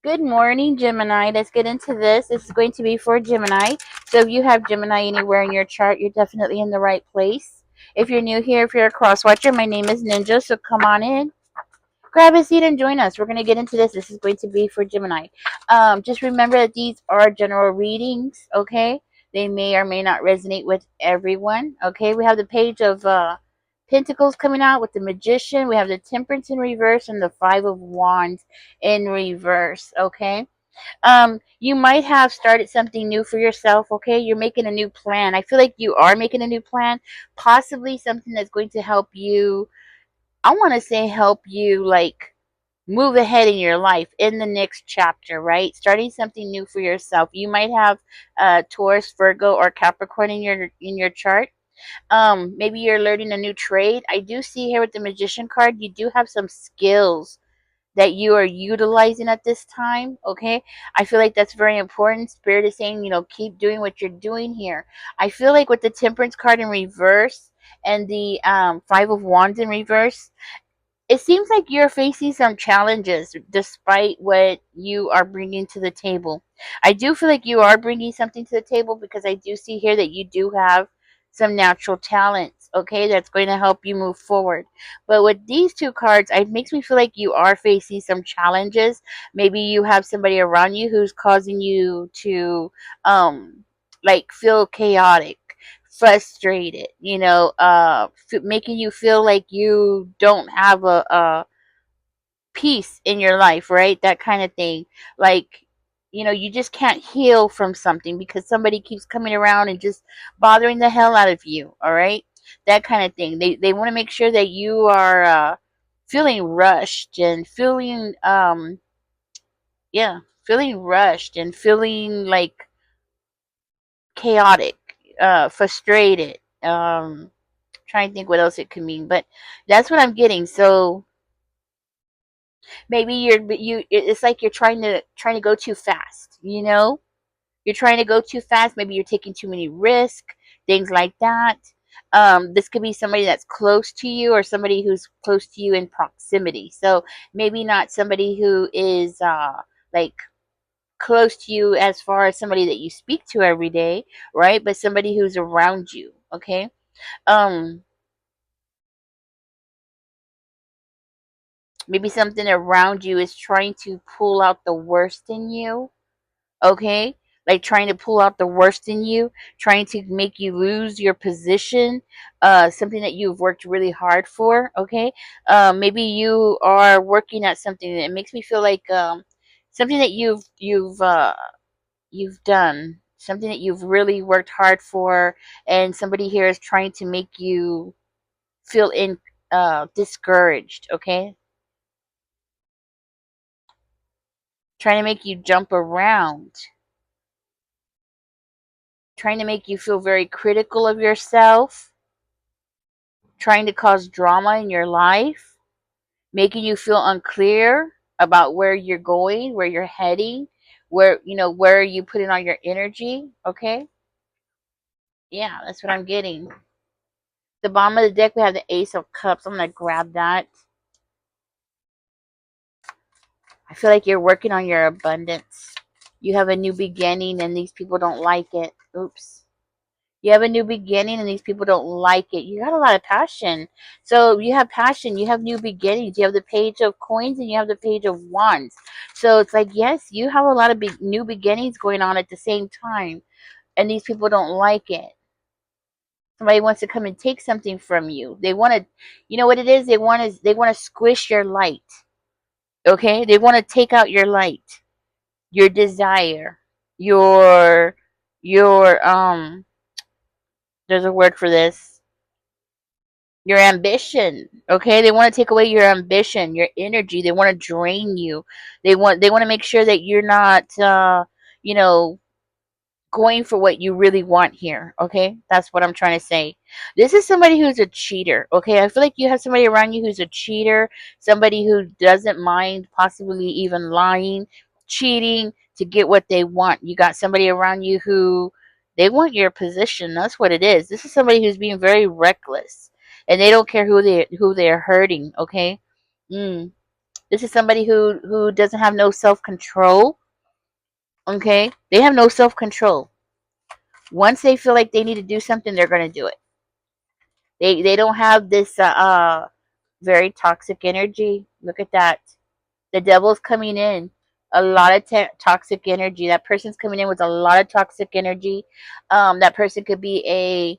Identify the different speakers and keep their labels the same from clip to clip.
Speaker 1: Good morning, Gemini. Let's get into this. This is going to be for Gemini. So if you have Gemini anywhere in your chart, you're definitely in the right place. If you're new here, if you're a cross watcher, my name is Ninja, so come on in. Grab a seat and join us. We're going to get into this. This is going to be for Gemini. Just remember that these are general readings, okay? They may or may not resonate with everyone, okay? We have the page of Pentacles coming out with the Magician. We have the Temperance in reverse and the Five of Wands in reverse, okay? You might have started something new for yourself, okay? You're making a new plan. I feel like you are making a new plan, possibly something that's going to help you. I want to say help you like move ahead in your life in the next chapter, right? Starting something new for yourself. You might have Taurus, Virgo, or Capricorn in your chart. Maybe you're learning a new trade. I do see here with the Magician card, you do have some skills that you are utilizing at this time, okay? I feel like that's very important. Spirit is saying, keep doing what you're doing here. I feel like with the Temperance card in reverse and the Five of Wands in reverse, it seems like you're facing some challenges despite what you are bringing to the table. I do feel like you are bringing something to the table because I do see here that you do have some natural talents, okay, that's going to help you move forward. But with these two cards, it makes me feel like you are facing some challenges. Maybe you have somebody around you who's causing you to feel chaotic, frustrated, making you feel like you don't have a peace in your life, right? That kind of thing. Like, you just can't heal from something because somebody keeps coming around and just bothering the hell out of you, all right? That kind of thing. They want to make sure that you are feeling rushed and feeling rushed and feeling like chaotic, frustrated. Trying to think what else it could mean, but that's what I'm getting. So maybe it's like you're trying to go too fast, you're trying to go too fast. Maybe you're taking too many risks, things like that. This could be somebody that's close to you or somebody who's close to you in proximity. So maybe not somebody who is like close to you as far as somebody that you speak to every day, right? But somebody who's around you, okay? um Maybe something around you is trying to pull out the worst in you, okay? Like trying to pull out the worst in you, trying to make you lose your position, something that you've worked really hard for, okay? Maybe you are working at something that makes me feel like something that you've done, something that you've really worked hard for, and somebody here is trying to make you feel discouraged, okay? Trying to make you jump around, trying to make you feel very critical of yourself, trying to cause drama in your life, making you feel unclear about where you're going, where you're heading, where are you putting all your energy, okay? Yeah, that's what I'm getting. The bottom of the deck, we have the Ace of Cups. I'm going to grab that. I feel like you're working on your abundance. You have a new beginning and these people don't like it. Oops. You have a new beginning and these people don't like it. You got a lot of passion. So you have passion, you have new beginnings. You have the Page of Coins and you have the Page of Wands. So it's like, yes, you have a lot of new beginnings going on at the same time. And these people don't like it. Somebody wants to come and take something from you. They want to, you know what it is? They want to squish your light. Okay? They want to take out your light, your desire, your there's a word for this, your ambition. Okay, they want to take away your ambition, your energy. They want to drain you. They want to make sure that you're not you know going for what you really want here. Okay, that's what I'm trying to say. This is somebody who's a cheater. Okay, I feel like you have somebody around you who's a cheater, somebody who doesn't mind possibly even lying, cheating to get what they want. You got somebody around you who they want your position. That's what it is. This is somebody who's being very reckless and they don't care who they're hurting. Okay. mm. This is somebody who doesn't have no self-control. Okay? They have no self-control. Once they feel like they need to do something, they're going to do it. They don't have this very toxic energy. Look at that. The devil's coming in. A lot of toxic energy. That person's coming in with a lot of toxic energy. That person could be a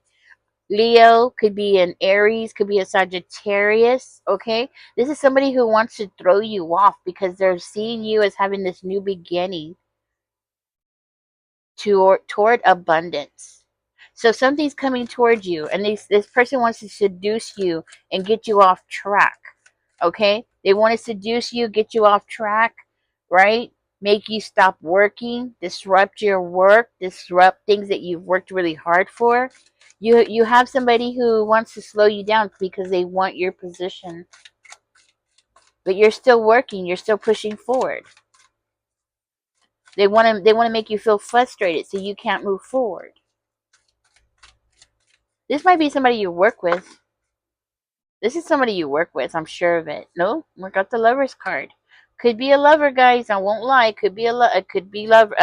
Speaker 1: Leo, could be an Aries, could be a Sagittarius. Okay, this is somebody who wants to throw you off because they're seeing you as having this new beginning toward abundance. So something's coming towards you, and this person wants to seduce you and get you off track. Okay, they want to seduce you, get you off track, right? Make you stop working, disrupt your work, disrupt things that you've worked really hard for. You have somebody who wants to slow you down because they want your position, but you're still working, you're still pushing forward. They want to make you feel frustrated so you can't move forward. This might be somebody you work with. This is somebody you work with, I'm sure of it. No, we got the Lover's card. Could be a lover, guys. I won't lie. Could be could be love.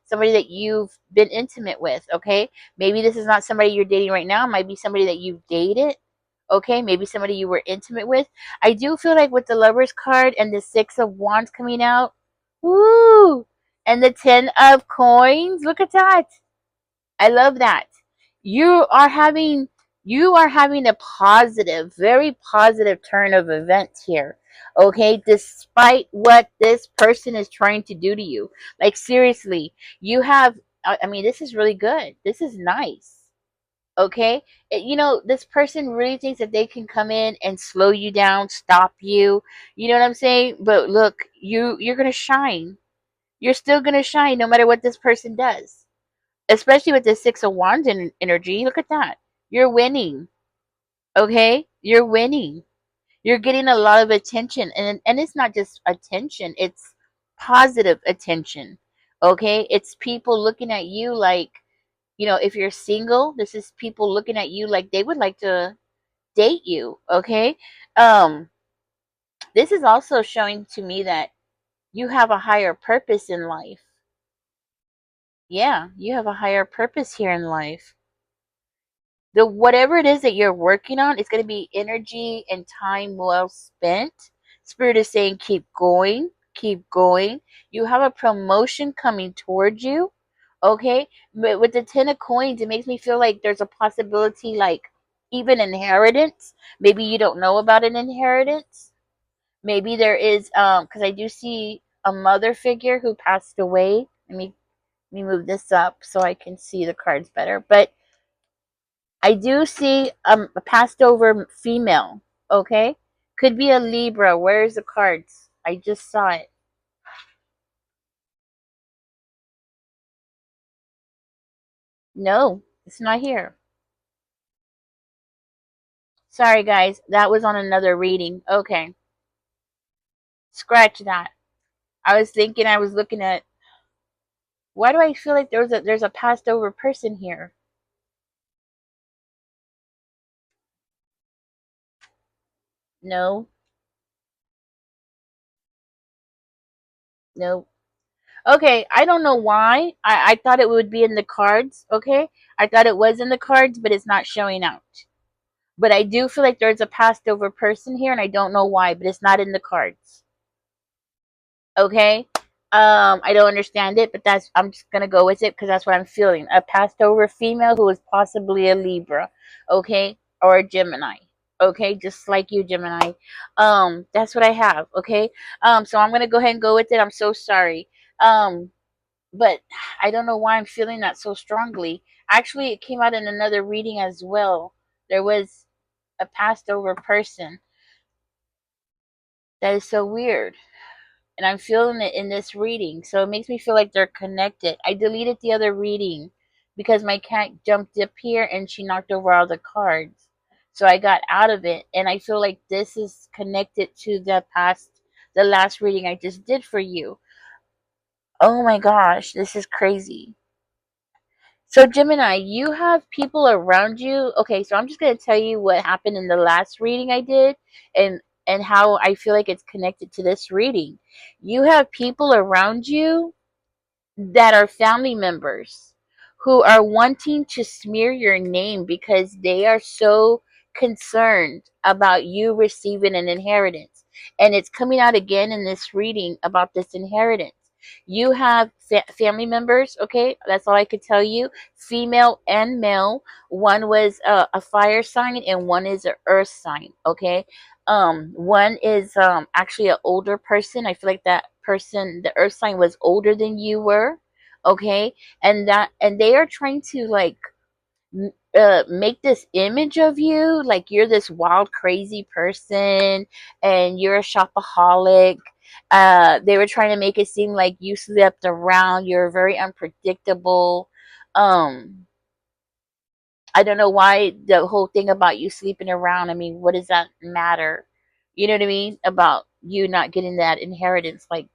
Speaker 1: Somebody that you've been intimate with. Okay, maybe this is not somebody you're dating right now. It might be somebody that you've dated. Okay, maybe somebody you were intimate with. I do feel like with the Lover's card and the Six of Wands coming out, woo, and the Ten of Coins. Look at that. I love that. You are having you are having a positive, very positive turn of events here. Okay, despite what this person is trying to do to you. Like seriously, you have I mean this is really good. This is nice. Okay? This person really thinks that they can come in and slow you down, stop you. You know what I'm saying? But look, you're going to shine. You're still going to shine no matter what this person does, especially with the Six of Wands energy. Look at that. You're winning. Okay? You're winning. You're getting a lot of attention. And it's not just attention, it's positive attention. Okay? It's people looking at you like, if you're single, this is people looking at you like they would like to date you. Okay? Um, this is also showing to me that you have a higher purpose in life. Yeah, you have a higher purpose here in life. The whatever it is that you're working on, it's going to be energy and time well spent. Spirit is saying keep going, keep going. You have a promotion coming towards you. Okay, but with the Ten of Coins, it makes me feel like there's a possibility, like even inheritance. Maybe you don't know about an inheritance. Maybe there is, because I do see a mother figure who passed away. Let me move this up so I can see the cards better. But I do see a passed over female. Okay, could be a Libra. Where's the cards? I just saw it. No, it's not here. Sorry, guys. That was on another reading. Okay, scratch that. I was thinking. I was looking at. Why do I feel like there's a passed over person here? No, no. Okay, I don't know why. I thought it would be in the cards. Okay, I thought it was in the cards, but it's not showing out. But I do feel like there's a passed over person here, and I don't know why, but it's not in the cards. Okay? I don't understand it, but I'm just gonna go with it because that's what I'm feeling. A passed over female who is possibly a Libra, okay, or a Gemini. Okay, just like you, Gemini. That's what I have. Okay. So I'm gonna go ahead and go with it. I'm so sorry. Um, but I don't know why I'm feeling that so strongly. Actually, it came out in another reading as well. There was a passed over person. That is so weird. And I'm feeling it in this reading. So it makes me feel like they're connected. I deleted the other reading because my cat jumped up here and she knocked over all the cards. So I got out of it, and I feel like this is connected to the last reading I just did for you. Oh my gosh, this is crazy. So Gemini, you have people around you. Okay, so I'm just gonna tell you what happened in the last reading I did, and and how I feel like it's connected to this reading. You have people around you that are family members who are wanting to smear your name because they are so concerned about you receiving an inheritance. And it's coming out again in this reading about this inheritance. You have family members, okay? That's all I could tell you. Female and male. One was a fire sign and one is an earth sign, okay? One is actually an older person. I feel like that person, the earth sign, was older than you were, okay? And they are trying to like make this image of you like you're this wild crazy person and you're a shopaholic. They were trying to make it seem like you slept around, you're very unpredictable. um I don't know why the whole thing about you sleeping around. I mean, what does that matter? You know what I mean? About you not getting that inheritance. Like,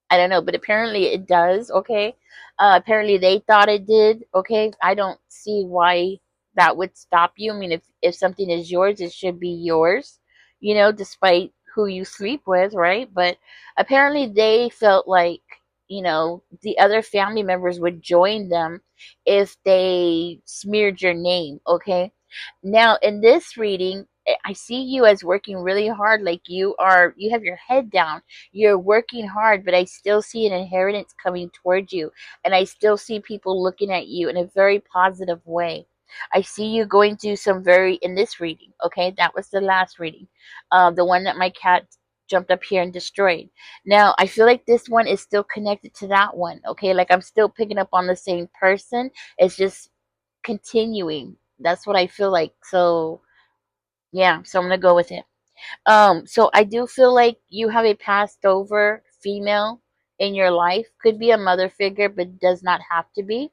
Speaker 1: I don't know, but apparently it does. Okay. Apparently they thought it did. Okay. I don't see why that would stop you. I mean, if something is yours, it should be yours, despite who you sleep with, right? But apparently they felt like, the other family members would join them if they smeared your name. Okay. Now, in this reading, I see you as working really hard. Like you have your head down, you're working hard, but I still see an inheritance coming towards you. And I still see people looking at you in a very positive way. I see you going through in this reading, okay? That was the last reading. The one that my cat jumped up here and destroyed. Now, I feel like this one is still connected to that one, okay? Like I'm still picking up on the same person. It's just continuing. That's what I feel like. So, yeah, so I'm going to go with it. So I do feel like you have a passed over female in your life. Could be a mother figure, but does not have to be.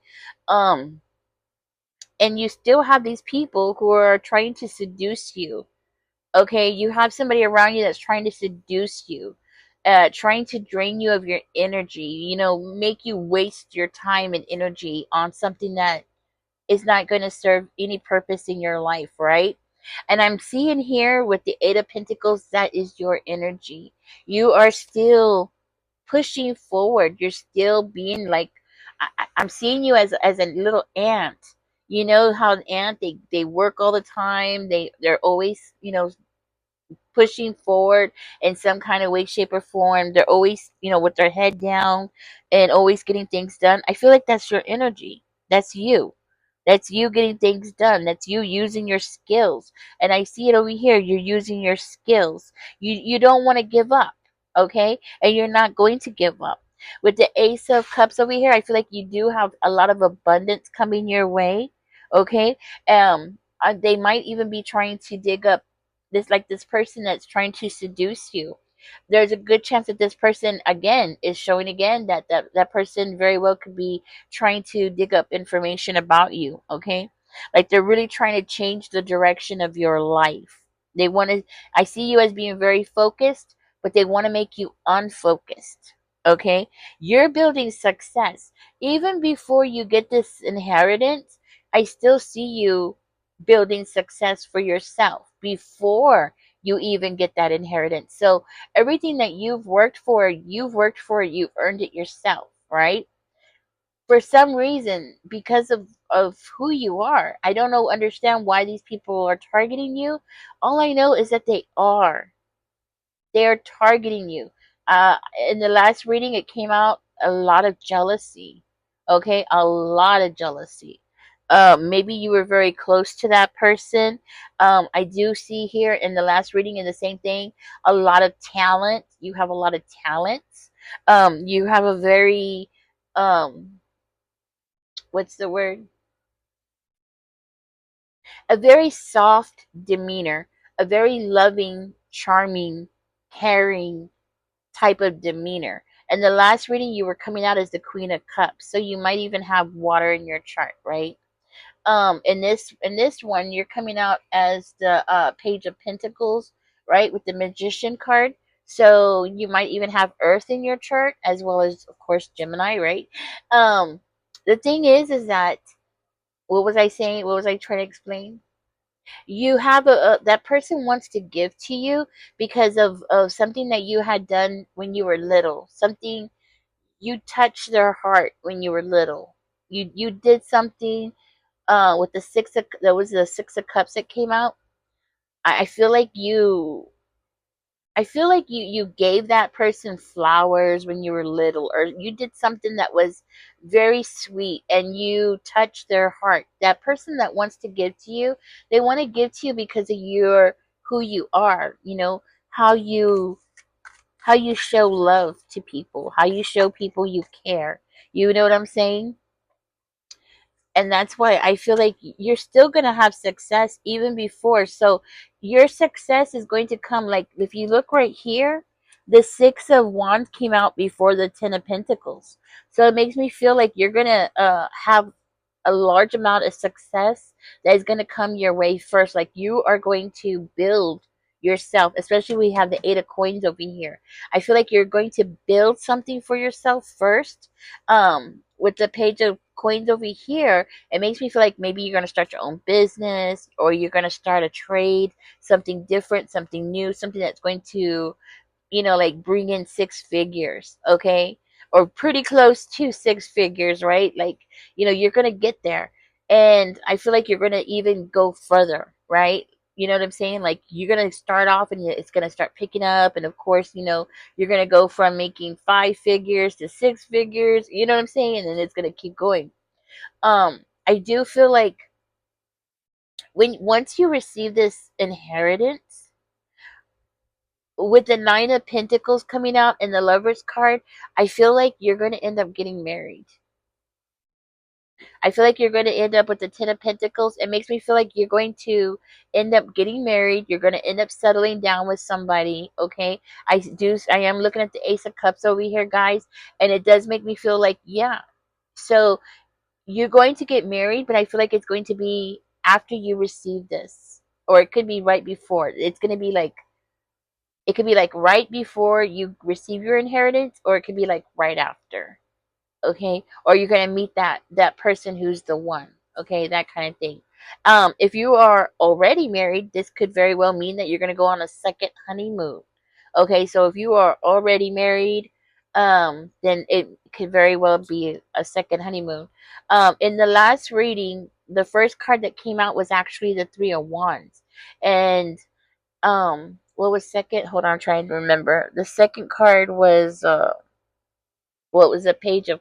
Speaker 1: Um, and you still have these people who are trying to seduce you. Okay, you have somebody around you that's trying to seduce you, trying to drain you of your energy. Make you waste your time and energy on something that is not going to serve any purpose in your life, right? And I'm seeing here with the Eight of Pentacles, that is your energy. You are still pushing forward. You're still being like, I'm seeing you as a little ant. You know how an ant, they work all the time. They're always, pushing forward in some kind of way, shape, or form. They're always, with their head down and always getting things done. I feel like that's your energy. That's you. That's you getting things done. That's you using your skills. And I see it over here. You're using your skills. You don't want to give up, okay? And you're not going to give up. With the Ace of Cups over here, I feel like you do have a lot of abundance coming your way, okay? They might even be trying to dig up this person that's trying to seduce you. There's a good chance that this person again is showing again that person very well could be trying to dig up information about you, okay? Like they're really trying to change the direction of your life. They want to I see you as being very focused, but they want to make you unfocused. Okay? You're building success. Even before you get this inheritance, I still see you building success for yourself before you even get that inheritance. So everything that you've earned it yourself, right? For some reason, because of who you are. I don't know, understand why these people are targeting you. All I know is that they are targeting you. In the last reading, it came out a lot of jealousy. Okay, a lot of jealousy. Maybe you were very close to that person. I do see here in the last reading, in the same thing, a lot of talent. You have a lot of talents. You have a very, what's the word? A very soft demeanor, a very loving, charming, caring type of demeanor. And the last reading, you were coming out as the Queen of Cups, so you might even have water in your chart, right? In this one, you're coming out as the Page of Pentacles, right, with the Magician card. So you might even have Earth in your chart, as well as, of course, Gemini, right? Um, the thing is that what was I saying? What was I trying to explain? You have a that person wants to give to you because of something that you had done when you were little. Something you touched their heart when you were little. You did something with the six of, that was the six of cups that came out. I feel like you gave that person flowers when you were little, or you did something that was very sweet and you touched their heart. That person that wants to give to you, they want to give to you because of your who you are, how you how you show love to people, how you show people you care. You know what I'm saying? And that's why I feel like you're still going to have success even before. So your success is going to come, like if you look right here, the six of wands came out before the 10 of pentacles. So it makes me feel like you're going to have a large amount of success that is going to come your way first. Like you are going to build yourself, especially we have the eight of coins over here. I feel like you're going to build something for yourself first. With the page of coins over here, it makes me feel like maybe you're going to start your own business, or you're going to start a trade, something different, something new, something that's going to, like bring in six figures, okay? Or pretty close to six figures, right? Like, you're going to get there. And I feel like you're going to even go further, right? You know what I'm saying? Like, you're going to start off and it's going to start picking up. And of course, you're going to go from making five figures to six figures. You know what I'm saying? And then it's going to keep going. I do feel like once you receive this inheritance, with the nine of pentacles coming out and the lovers card, I feel like you're going to end up getting married. I feel like you're going to end up with the 10 of pentacles. It makes me feel like you're going to end up getting married. You're going to end up settling down with somebody, okay? I am looking at the ace of cups over here, guys, and it does make me feel like, yeah. So you're going to get married, but I feel like it's going to be after you receive this, or it could be right before. It's going to be like, it could be like right before you receive your inheritance, or it could be like right after, okay? Or you're gonna meet that person who's the one, okay? That kind of thing. If you are already married, this could very well mean that you're gonna go on a second honeymoon, okay? So if you are already married, then it could very well be a second honeymoon. In the last reading, the first card that came out was actually the three of wands, and what was second? Hold on, I'm trying to remember. The second card was what was a page of,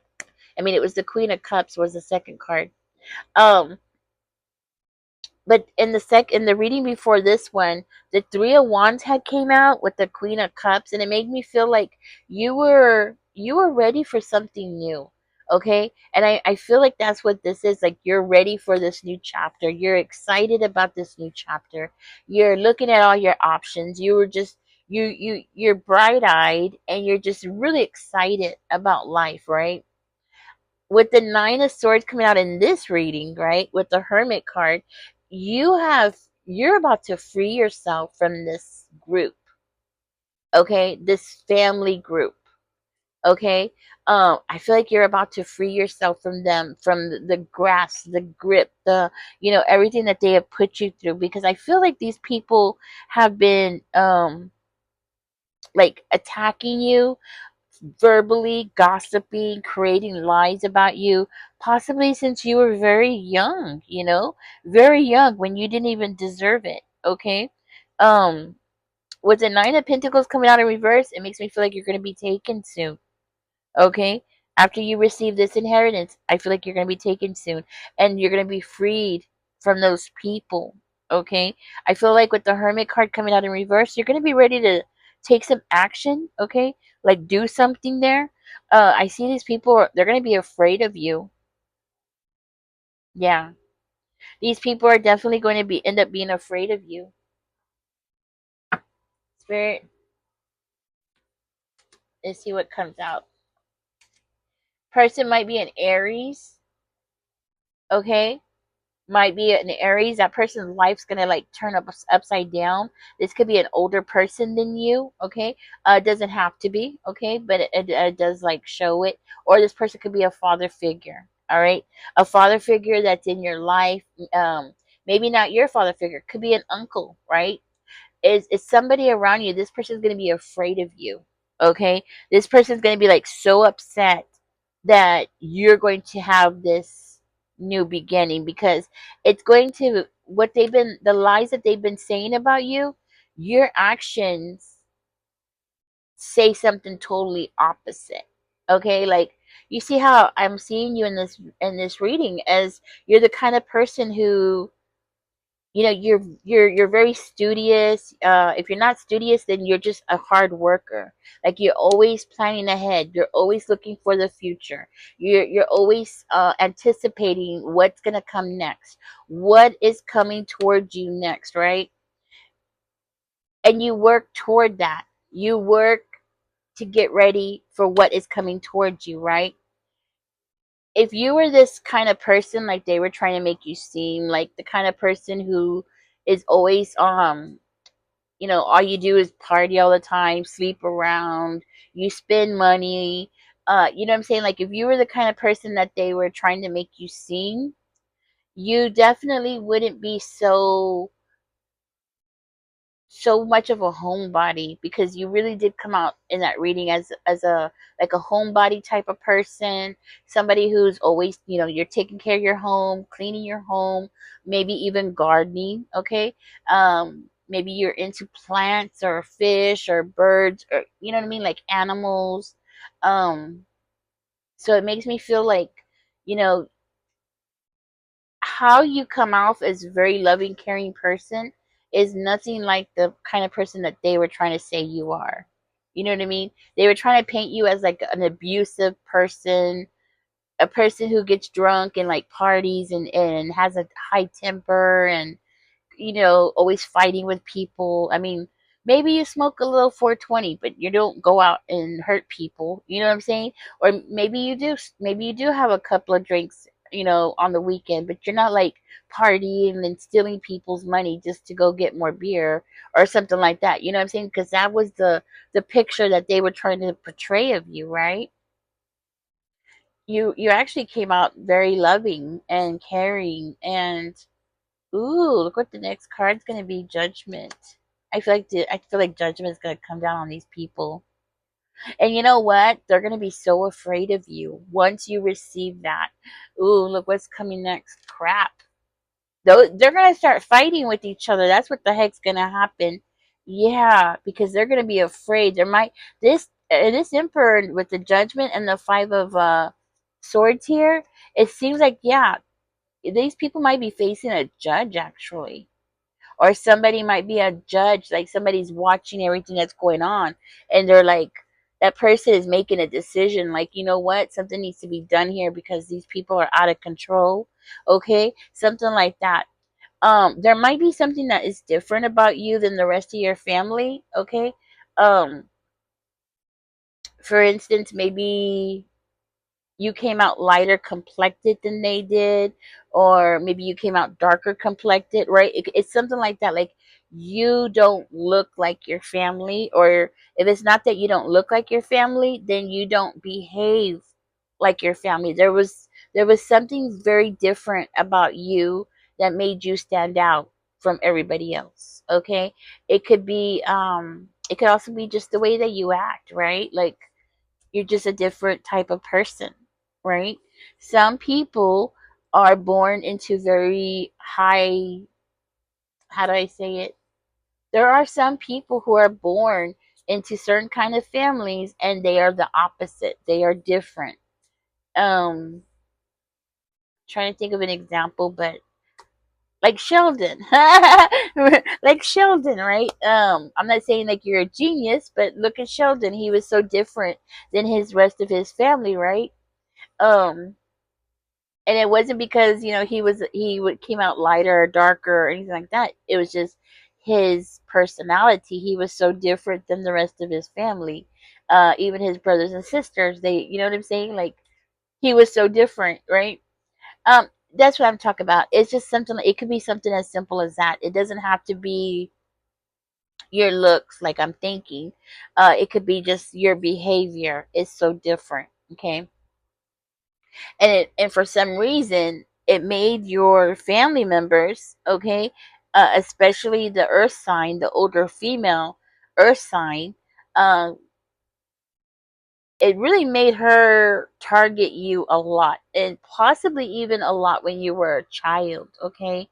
Speaker 1: I mean, it was the Queen of Cups was the second card. Um but in the reading before this one, the three of wands had came out with the Queen of Cups, and it made me feel like you were ready for something new, okay? And I feel like that's what this is. Like, you're ready for this new chapter, you're excited about this new chapter, you're looking at all your options, you were just you're bright-eyed, and you're just really excited about life, right? With the nine of swords coming out in this reading, right, with the hermit card, you're about to free yourself from this group, okay, this family group, okay. I feel like you're about to free yourself from them, from the grasp, the grip, the everything that they have put you through, because I feel like these people have been like attacking you, verbally gossiping, creating lies about you, possibly since you were very young, very young, when you didn't even deserve it, okay? Um, with the nine of pentacles coming out in reverse, it makes me feel like you're going to be taken soon, okay? After you receive this inheritance, I feel like you're going to be taken soon, and you're going to be freed from those people, okay? I feel like with the hermit card coming out in reverse, you're going to be ready to take some action, okay? Like, do something there. I see these people, they're going to be afraid of you. Yeah. These people are definitely going to end up being afraid of you. Spirit, let's see what comes out. Person might be an Aries, okay? Might be an Aries. That person's life's gonna like turn up upside down. This could be an older person than you, okay? It doesn't have to be, okay, but it does like show it. Or this person could be a father figure, all right? A father figure that's in your life. Maybe not your father figure, could be an uncle, right? Is somebody around you. This person's going to be afraid of you. Okay, this person's going to be like so upset that you're going to have this new beginning, because it's going to, what they've been, the lies that they've been saying about you, your actions say something totally opposite. Okay, like, you see how I'm seeing you in this reading as you're the kind of person who, you're very studious. If you're not studious, then you're just a hard worker. Like, you're always planning ahead, you're always looking for the future, you're always anticipating what's going to come next, what is coming towards you next, right? And you work toward that, you work to get ready for what is coming towards you, right? If you were this kind of person, like they were trying to make you seem, like the kind of person who is always all you do is party all the time, sleep around, you spend money, you know what I'm saying? Like, if you were the kind of person that they were trying to make you seem, you definitely wouldn't be so much of a homebody, because you really did come out in that reading as a, like a homebody type of person, somebody who's always, you're taking care of your home, cleaning your home, maybe even gardening. Okay, maybe you're into plants or fish or birds, or you know what I mean, like animals. So it makes me feel like, you know how you come off as a very loving, caring person is nothing like the kind of person that they were trying to say you are. You know what I mean? They were trying to paint you as like an abusive person, a person who gets drunk and like parties and has a high temper and always fighting with people. I mean, maybe you smoke a little 420, but you don't go out and hurt people. You know what I'm saying? Or maybe you do. Maybe you do have a couple of drinks, on the weekend, but you're not like partying and stealing people's money just to go get more beer or something like that. You know what I'm saying? Because that was the picture that they were trying to portray of you, right? You actually came out very loving and caring, and ooh, look what the next card's gonna be. Judgment. I feel like judgment is gonna come down on these people. And you know what? They're gonna be so afraid of you once you receive that. Ooh, look what's coming next. Crap. They're gonna start fighting with each other. That's what the heck's gonna happen. Yeah, because they're gonna be afraid. There might this emperor with the judgment and the five of swords here. It seems like, yeah, these people might be facing a judge actually, or somebody might be a judge, like somebody's watching everything that's going on, and they're like, that person is making a decision, like, you know what, something needs to be done here because these people are out of control. Okay, something like that. There might be something that is different about you than the rest of your family. Okay, um for instance, maybe you came out lighter complected than they did, or maybe you came out darker complected, right? It's something like that. Like, you don't look like your family, or if it's not that you don't look like your family, then you don't behave like your family. There was something very different about you that made you stand out from everybody else. Okay, it could also be just the way that you act, right? Like, you're just a different type of person, right? Some people are born into very high, how do I say it? There are some people who are born into certain kind of families and they are the opposite. They are different. Um Trying to think of an example, but like Sheldon. Like Sheldon, right? I'm not saying like you're a genius, but look at Sheldon. He was so different than his rest of his family, right? Um and it wasn't because he came out lighter or darker or anything like that. It was just his personality. He was so different than the rest of his family, even his brothers and sisters. They, you know what I'm saying? Like, he was so different, right? That's what I'm talking about. It's just something. It could be something as simple as that. It doesn't have to be your looks, like I'm thinking. It could be just your behavior is so different. Okay, and for some reason it made your family members, okay, especially the earth sign, the older female earth sign, uh, it really made her target you a lot, and possibly even a lot when you were a child, okay?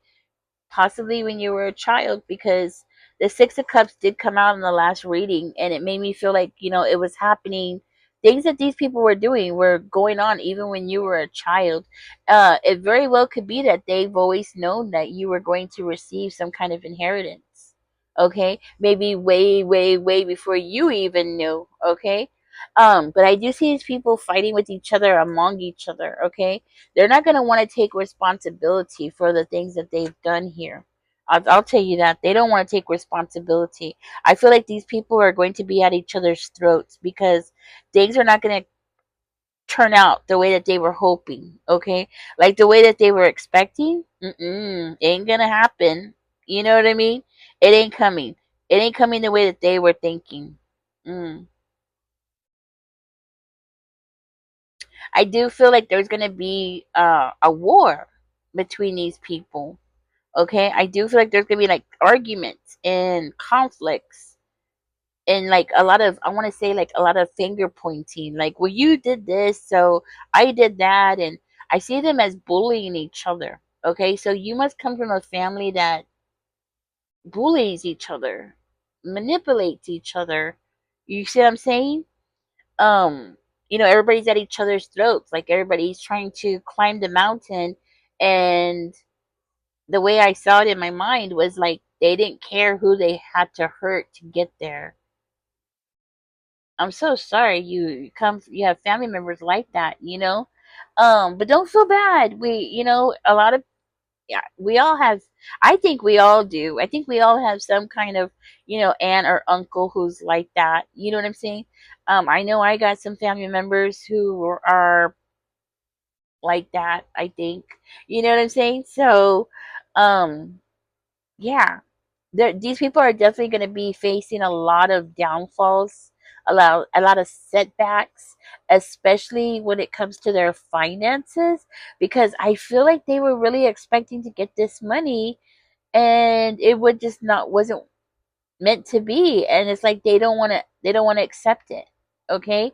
Speaker 1: Possibly when you were a child, because the Six of Cups did come out in the last reading, and it made me feel like, it was happening. Things that these people were doing were going on even when you were a child. It very well could be that they've always known that you were going to receive some kind of inheritance. Okay, maybe way, way, way before you even knew. Okay, but I do see these people fighting with each other, among each other. Okay, they're not going to want to take responsibility for the things that they've done here. I'll tell you that. They don't want to take responsibility. I feel like these people are going to be at each other's throats because things are not going to turn out the way that they were hoping, okay? Like the way that they were expecting, ain't going to happen. You know what I mean? It ain't coming. It ain't coming the way that they were thinking. Mm. I do feel like there's going to be a war between these people. Okay, I do feel like there's gonna be like arguments and conflicts and like a lot of, I want to say, like a lot of finger pointing. Like, well, you did this, so I did that, and I see them as bullying each other. Okay, so you must come from a family that bullies each other, manipulates each other. You see what I'm saying? Um, everybody's at each other's throats. Like everybody's trying to climb the mountain, and the way I saw it in my mind was like they didn't care who they had to hurt to get there. I'm so sorry you have family members like that. But don't feel bad. A lot of, yeah, we all have, I think we all do. I think we all have some kind of, aunt or uncle who's like that. You know what I'm saying? I know I got some family members who are like that, I think. You know what I'm saying? So, um, yeah, these people are definitely going to be facing a lot of downfalls, a lot of setbacks, especially when it comes to their finances, because I feel like they were really expecting to get this money, and it would just not wasn't meant to be, and it's like they don't want to accept it. Okay,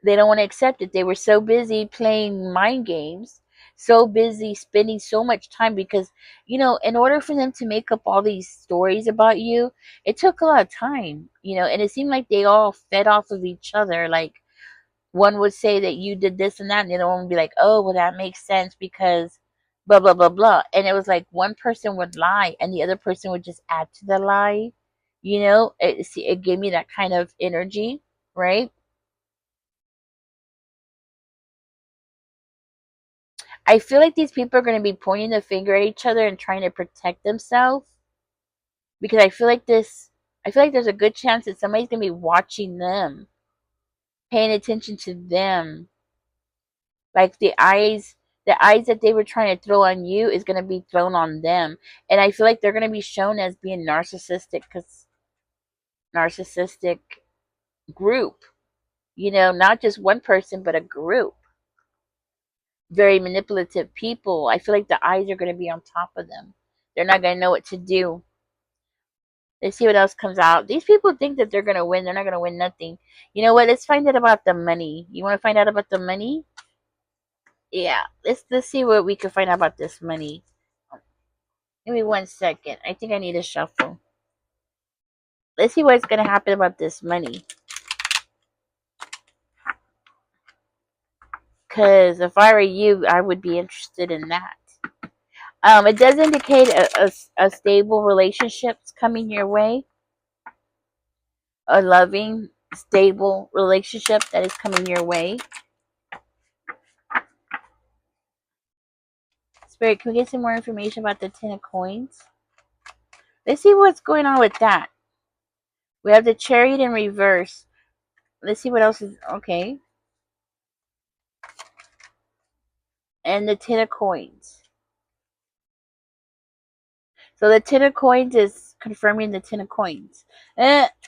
Speaker 1: they don't want to accept it. They were so busy playing mind games, so busy spending so much time, because in order for them to make up all these stories about you, it took a lot of time, and it seemed like they all fed off of each other. Like one would say that you did this and that, and the other one would be like, oh, well, that makes sense because blah blah blah blah. And it was like one person would lie and the other person would just add to the lie. It gave me that kind of energy, right? I feel like these people are going to be pointing the finger at each other and trying to protect themselves, because I feel like there's a good chance that somebody's going to be watching them, paying attention to them. Like the eyes that they were trying to throw on you is going to be thrown on them. And I feel like they're going to be shown as being narcissistic, because narcissistic group, not just one person, but a group. Very manipulative people. I feel like the eyes are going to be on top of them. They're not going to know what to do. Let's see what else comes out. These people think that they're going to win. They're not going to win nothing. You know what? Let's find out about the money. You want to find out about the money? Yeah. Let's see what we can find out about this money. Give me 1 second. I think I need a shuffle. Let's see what's going to happen about this money. Because if I were you, I would be interested in that. It does indicate a stable relationships coming your way. A loving, stable relationship that is coming your way. Spirit, can we get some more information about the Ten of Coins? Let's see what's going on with that. We have the Chariot in reverse. Let's see what else is okay. And the Ten of Coins. So the Ten of Coins is confirming the Ten of Coins. Okay,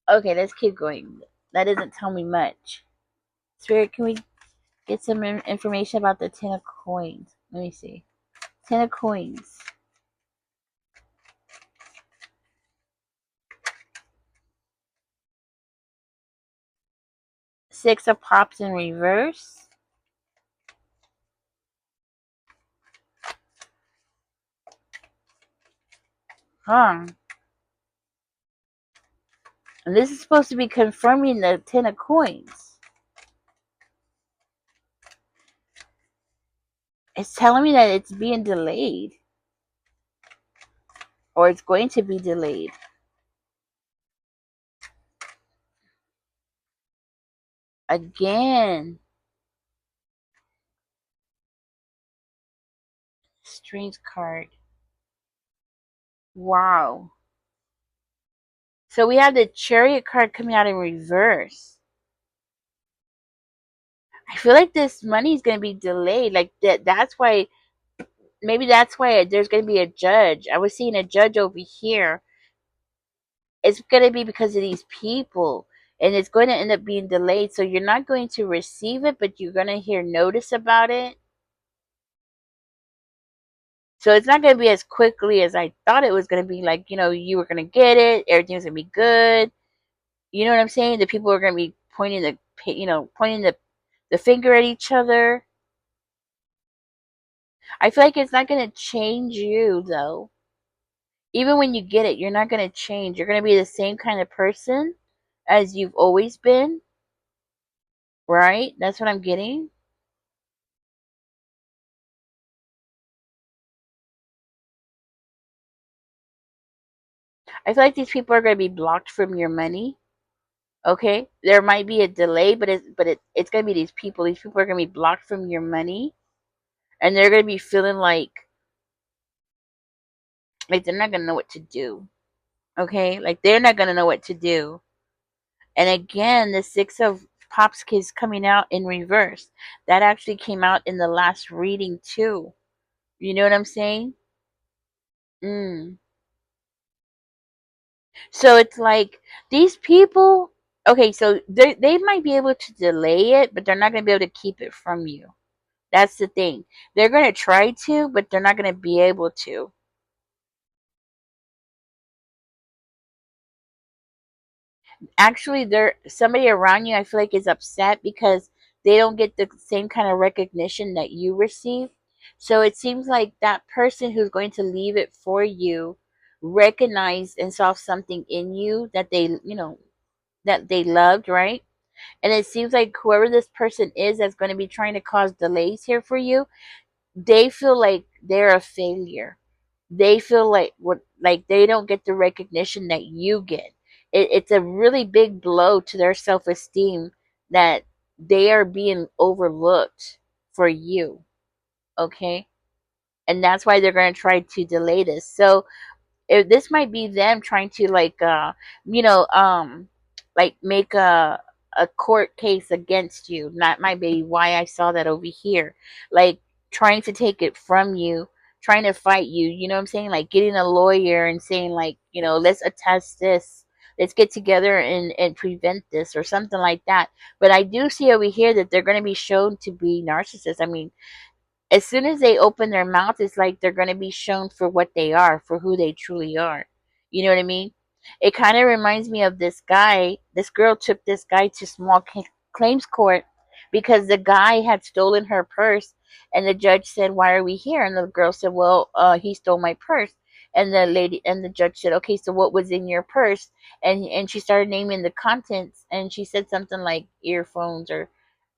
Speaker 1: let's keep going. That doesn't tell me much. Spirit, can we get some information about the 10 of coins. Let me see. 10 of coins. Six of pops in reverse. Huh. And this is supposed to be confirming the 10 of coins. It's telling me that it's being delayed. Or it's going to be delayed. Again. Strange card. Wow. So we have the Chariot card coming out in reverse. I feel like this money is going to be delayed. Like that's why, maybe that's why there's going to be a judge. I was seeing a judge over here. It's going to be because of these people. And it's going to end up being delayed. So you're not going to receive it, but you're going to hear notice about it. So it's not going to be as quickly as I thought it was going to be. Like, you were going to get it. Everything's going to be good. You know what I'm saying? The people are going to be pointing the finger at each other. I feel like it's not going to change you, though. Even when you get it, you're not going to change. You're going to be the same kind of person as you've always been. Right? That's what I'm getting. I feel like these people are going to be blocked from your money. Okay? There might be a delay, but it's going to be these people. These people are going to be blocked from your money. And they're going to be feeling like they're not going to know what to do. Okay? Like they're not going to know what to do. And again, the Six of Pops is coming out in reverse. That actually came out in the last reading too. You know what I'm saying? Mm. So it's like these people, okay, so they might be able to delay it, but they're not going to be able to keep it from you. That's the thing. They're going to try to, but they're not going to be able to. Actually, there somebody around you I feel like is upset because they don't get the same kind of recognition that you receive. So it seems like that person who's going to leave it for you recognized and saw something in you that they loved, right? And it seems like whoever this person is that's going to be trying to cause delays here for you, they feel like they're a failure. They feel like they don't get the recognition that you get. It's a really big blow to their self-esteem that they are being overlooked for you. Okay? And that's why they're going to try to delay this. So this might be them trying to you know um make a court case against you. That might be why I saw that over here, like trying to take it from you, trying to fight you. You know what I'm saying? Like getting a lawyer and saying, like, let's attest this, let's get together and prevent this or something like that. But I do see over here that they're going to be shown to be narcissists. I mean, as soon as they open their mouth, it's like they're going to be shown for what they are, for who they truly are. You know what I mean? It kind of reminds me of this guy. This girl took this guy to small claims court because the guy had stolen her purse, and the judge said, "Why are we here?" And the girl said, "Well, he stole my purse." And the judge said, "Okay, so what was in your purse?" And she started naming the contents, and she said something like earphones or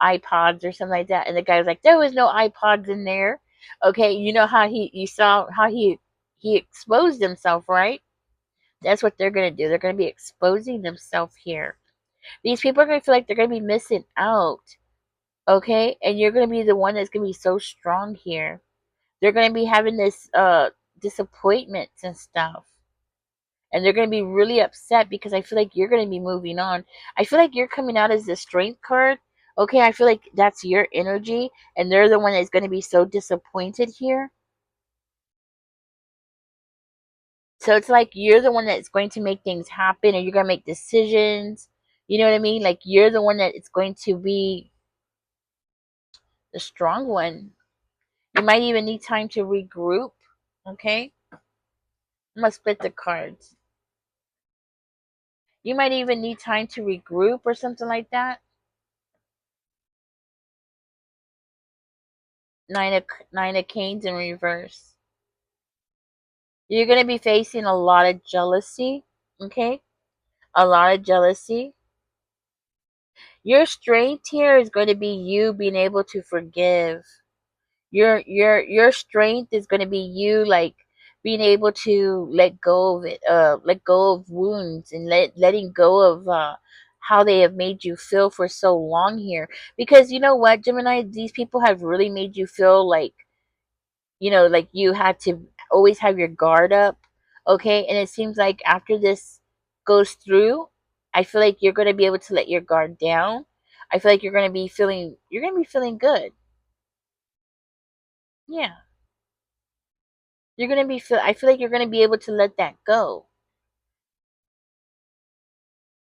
Speaker 1: iPods or something like that. And the guy was like, "There was no iPods in there." Okay, you know how you saw how he exposed himself, right? That's what they're gonna do. They're gonna be exposing themselves here. These people are gonna feel like they're gonna be missing out. Okay, and you're gonna be the one that's gonna be so strong here. They're gonna be having this disappointments and stuff, and they're going to be really upset because I feel like you're going to be moving on. I feel like you're coming out as the strength card. Okay, I feel like that's your energy, and they're the one that's going to be so disappointed here. So it's like you're the one that's going to make things happen, and you're going to make decisions. You know what I mean? Like you're the one that it's going to be The strong one. You might even need time to regroup. Okay? I'm going to split the cards. You might even need time to regroup or something like that. Nine of Canes in reverse. You're going to be facing a lot of jealousy. Okay? A lot of jealousy. Your strength here is going to be you being able to forgive. Your strength is going to be you, like, being able to let go of it, let go of wounds, and letting go of how they have made you feel for so long here. Because you know what, Gemini, these people have really made you feel like, like you had to always have your guard up. Okay, and it seems like after this goes through, I feel like you're going to be able to let your guard down. I feel like you're going to be feeling good. Yeah. I feel like you're going to be able to let that go.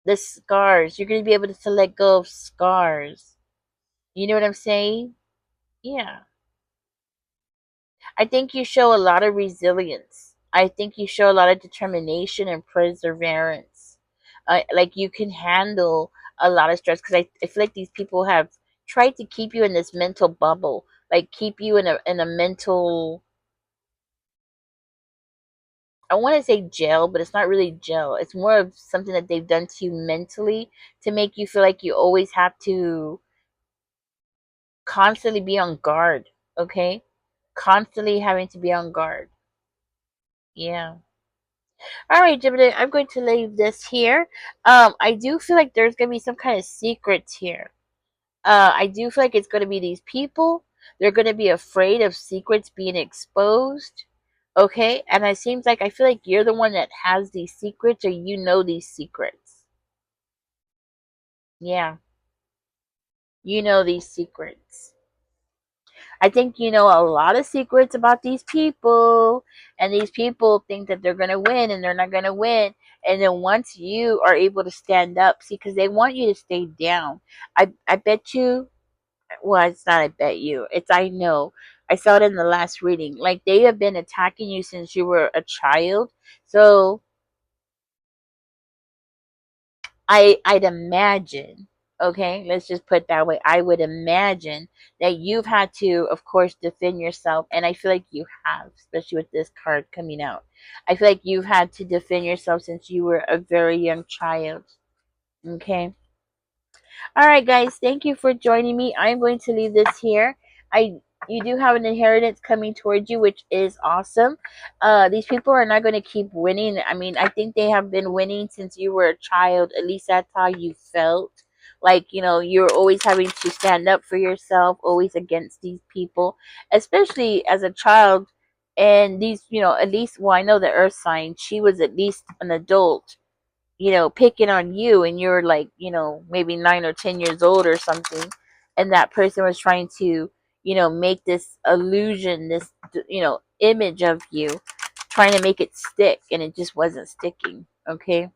Speaker 1: The scars, you're going to be able to let go of scars. You know what I'm saying? Yeah. I think you show a lot of resilience. I think you show a lot of determination and perseverance. Like you can handle a lot of stress, because I feel like these people have tried to keep you in this mental bubble, like keep you in a mental, I want to say jail, but it's not really jail. It's more of something that they've done to you mentally to make you feel like you always have to constantly be on guard. Okay? Constantly having to be on guard. Yeah. All right, Gemini, I'm going to leave this here. I do feel like there's going to be some kind of secrets here. I do feel like it's going to be these people. They're going to be afraid of secrets being exposed. Okay? And it seems like I feel like you're the one that has these secrets, or you know these secrets. Yeah. You know these secrets. I think you know a lot of secrets about these people, and these people think that they're going to win, and they're not going to win. And then once you are able to stand up, see, because they want you to stay down. I bet you, well, it's not I bet you, it's I know. I saw it in the last reading. Like, they have been attacking you since you were a child. So I'd imagine, okay, let's just put it that way. I would imagine that you've had to, of course, defend yourself, and I feel like you have, especially with this card coming out. I feel like you've had to defend yourself since you were a very young child. Okay. All right, guys, thank you for joining me. I'm going to leave this here. I You do have an inheritance coming towards you, which is awesome. These people are not going to keep winning. I mean, I think they have been winning since you were a child. At least that's how you felt. Like, you're always having to stand up for yourself, always against these people, especially as a child. And these, at least, well, I know the earth sign, she was at least an adult, picking on you, and you're like, maybe 9 or 10 years old or something, and that person was trying to, make this illusion, this, image of you, trying to make it stick, and it just wasn't sticking. Okay,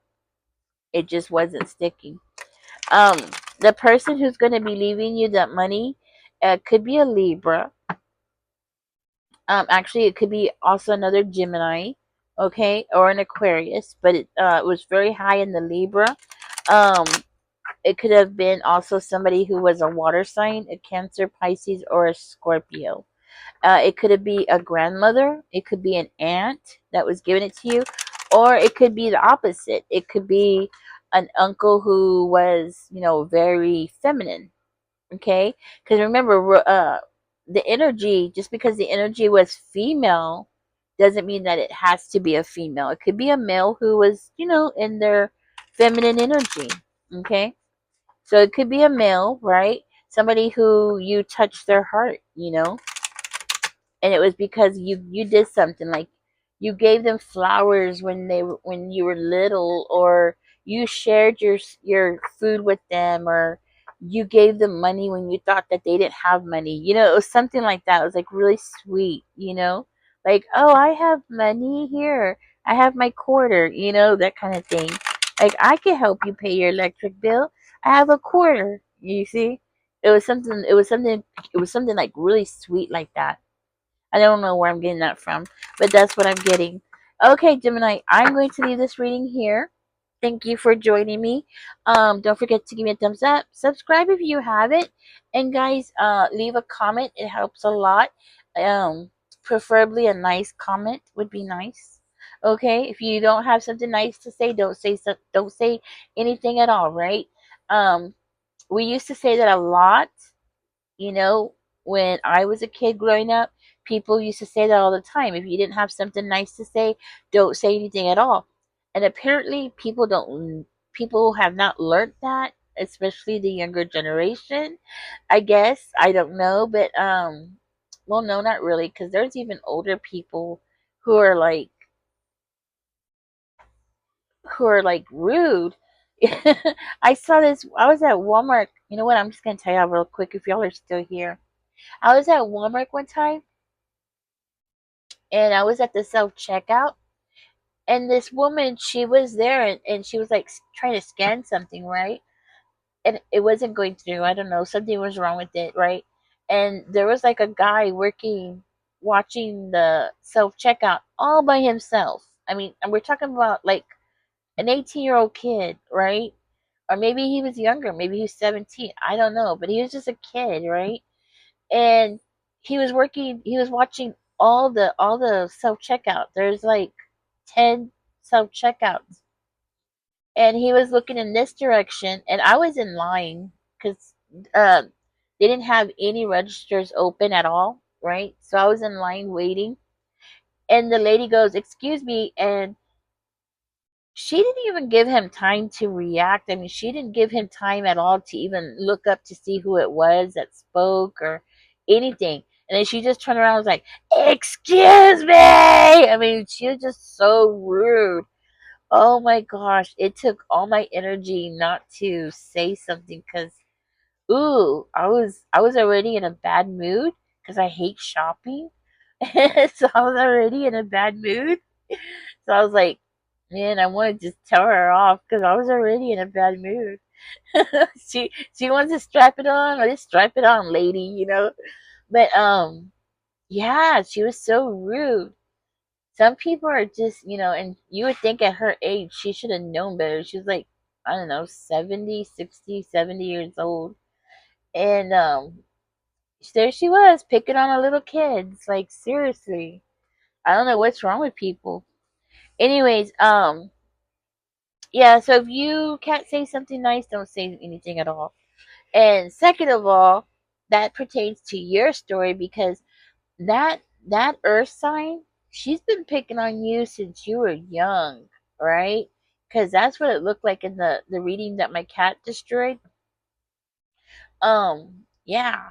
Speaker 1: it just wasn't sticking. Um, the person who's going to be leaving you that money, could be a Libra. Actually, it could be also another Gemini, okay, or an Aquarius, but it was very high in the Libra. Um, it could have been also somebody who was a water sign, a Cancer, Pisces, or a Scorpio. It could be a grandmother. It could be an aunt that was giving it to you, or it could be the opposite. It could be an uncle who was, very feminine. Okay, because remember, the energy. Just because the energy was female doesn't mean that it has to be a female. It could be a male who was, in their feminine energy. Okay, so it could be a male, right? Somebody who you touched their heart, and it was because you did something, like you gave them flowers when you were little, or you shared your food with them, or you gave them money when you thought that they didn't have money. It was something like that. It was like really sweet, like, oh, I have money here, I have my quarter, that kind of thing. Like, I can help you pay your electric bill, I have a quarter, you see. it was something like really sweet like that. I don't know where I'm getting that from, but that's what I'm getting. Okay, Gemini, I'm going to leave this reading here. Thank you for joining me. Don't forget to give me a thumbs up, subscribe if you haven't, and guys, leave a comment. It helps a lot. Um, Preferably a nice comment would be nice. Okay, if you don't have something nice to say, don't say anything at all. Right? Um, we used to say that a lot, you know, when I was a kid growing up, people used to say that all the time. If you didn't have something nice to say, don't say anything at all. And apparently people have not learned that, especially the younger generation. I guess, I don't know, but well, no, not really, cuz there's even older people who are like rude. I saw this. I was at Walmart. You know what? I'm just gonna tell y'all real quick if y'all are still here. I was at Walmart one time and I was at the self checkout, and this woman, she was there, and she was like trying to scan something, right? And it wasn't going through. I don't know, something was wrong with it, right? And there was like a guy working, watching the self checkout all by himself. I mean, and we're talking about like an 18-year-old kid, right? Or maybe he was younger, maybe he was 17. I don't know, but he was just a kid, right? And he was watching all the self checkout. There's like 10 self checkouts, and he was looking in this direction, and I was in line because uh, they didn't have any registers open at all, right? So I was in line waiting, and the lady goes, "Excuse me," and she didn't even give him time to react. I mean, she didn't give him time at all to even look up to see who it was that spoke or anything. And then she just turned around and was like, "Excuse me." I mean, she was just so rude. Oh my gosh. It took all my energy not to say something because, ooh, I was already in a bad mood because I hate shopping. So I was already in a bad mood. So I was like, man, I want to just tell her off because I was already in a bad mood. She wants to strap it on, or just strap it on, lady, you know. But yeah, she was so rude. Some people are just, and you would think at her age she should have known better. She was like, I don't know, 70, 60, 70 years old. And there she was picking on a little kids. Like, seriously. I don't know what's wrong with people. Anyways, yeah, so if you can't say something nice, don't say anything at all. And second of all, that pertains to your story because that earth sign, she's been picking on you since you were young, right? Because that's what it looked like in the reading that my cat destroyed. Yeah,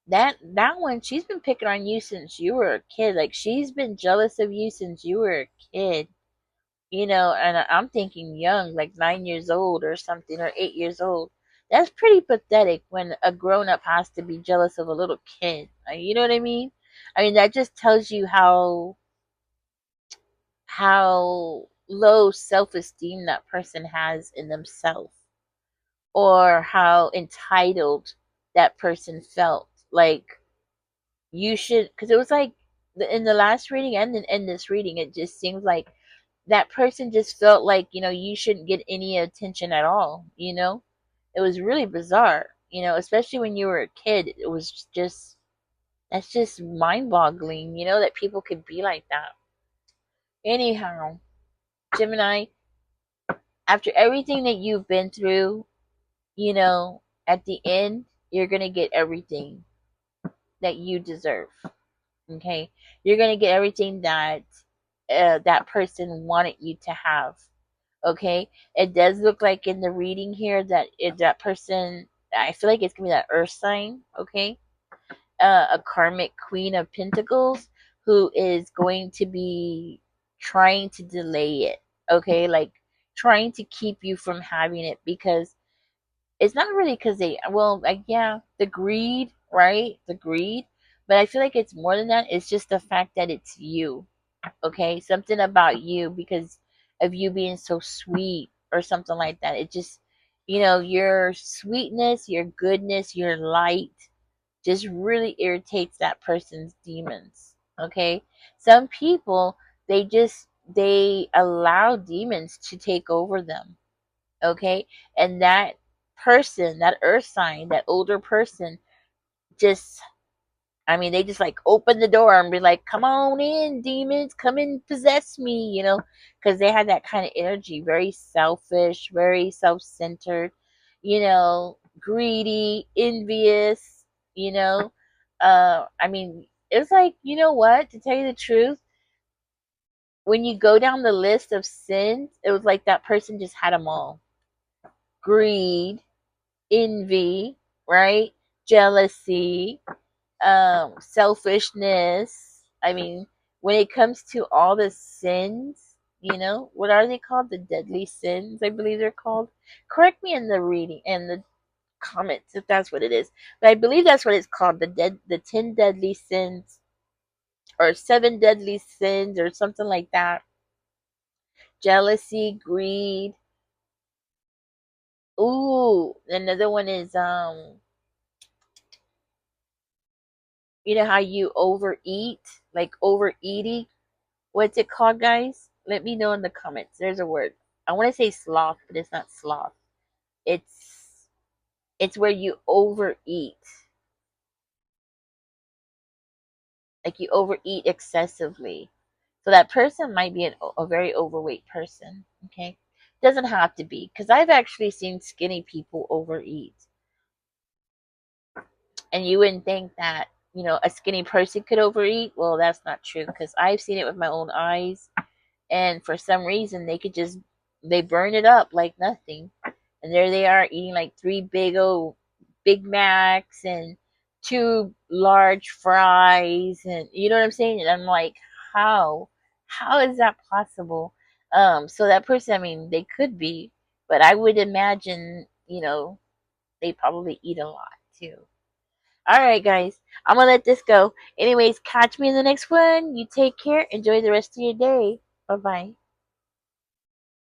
Speaker 1: that one, she's been picking on you since you were a kid. Like, she's been jealous of you since you were a kid. And I'm thinking young, like 9 years old or something, or 8 years old. That's pretty pathetic when a grown up has to be jealous of a little kid. You know what I mean? I mean, that just tells you how low self esteem that person has in themselves, or how entitled that person felt. Like, you should, because it was like in the last reading and in this reading, it just seems like that person just felt like, you shouldn't get any attention at all. It was really bizarre, especially when you were a kid. It was just, that's just mind boggling, that people could be like that. Anyhow, Gemini, after everything that you've been through, at the end, you're going to get everything that you deserve. Okay? You're going to get everything that that person wanted you to have. Okay, it does look like in the reading here that that person, I feel like it's gonna be that earth sign. Okay, a karmic queen of pentacles who is going to be trying to delay it. Okay, like trying to keep you from having it, because it's not really because they, well, like, yeah, the greed, right? The greed, but I feel like it's more than that. It's just the fact that it's you. Okay, something about you, because of you being so sweet or something like that. It just, Your sweetness, your goodness, your light just really irritates that person's demons. Okay? Some people, they allow demons to take over them. Okay? And that person, that earth sign, that older person, just they just like open the door and be like, "Come on in, demons, come and possess me," because they had that kind of energy, very selfish, very self-centered, greedy, envious, you know. It's like, you know what? To tell you the truth, when you go down the list of sins, it was like that person just had them all: greed, envy, right? Jealousy, selfishness. When it comes to all the sins, what are they called? The deadly sins, I believe they're called. Correct me in the reading and the comments if that's what it is. But I believe that's what it's called, the 10 deadly sins or 7 deadly sins or something like that. Jealousy, greed. Ooh, another one is how you overeat, like overeating. What's it called, guys? Let me know in the comments. There's a word. I want to say sloth, but it's not sloth. It's where you overeat. Like you overeat excessively. So that person might be a very overweight person. Okay, doesn't have to be, because I've actually seen skinny people overeat, and you wouldn't think that a skinny person could overeat. Well, that's not true, because I've seen it with my own eyes, and for some reason they burn it up like nothing, and there they are eating like 3 big old Big Macs and 2 large fries, and you know what I'm saying. And I'm like, how is that possible? So that person, they could be, but I would imagine they probably eat a lot too. All right, guys, I'm gonna let this go. Anyways, catch me in the next one. You take care. Enjoy the rest of your day. Bye bye.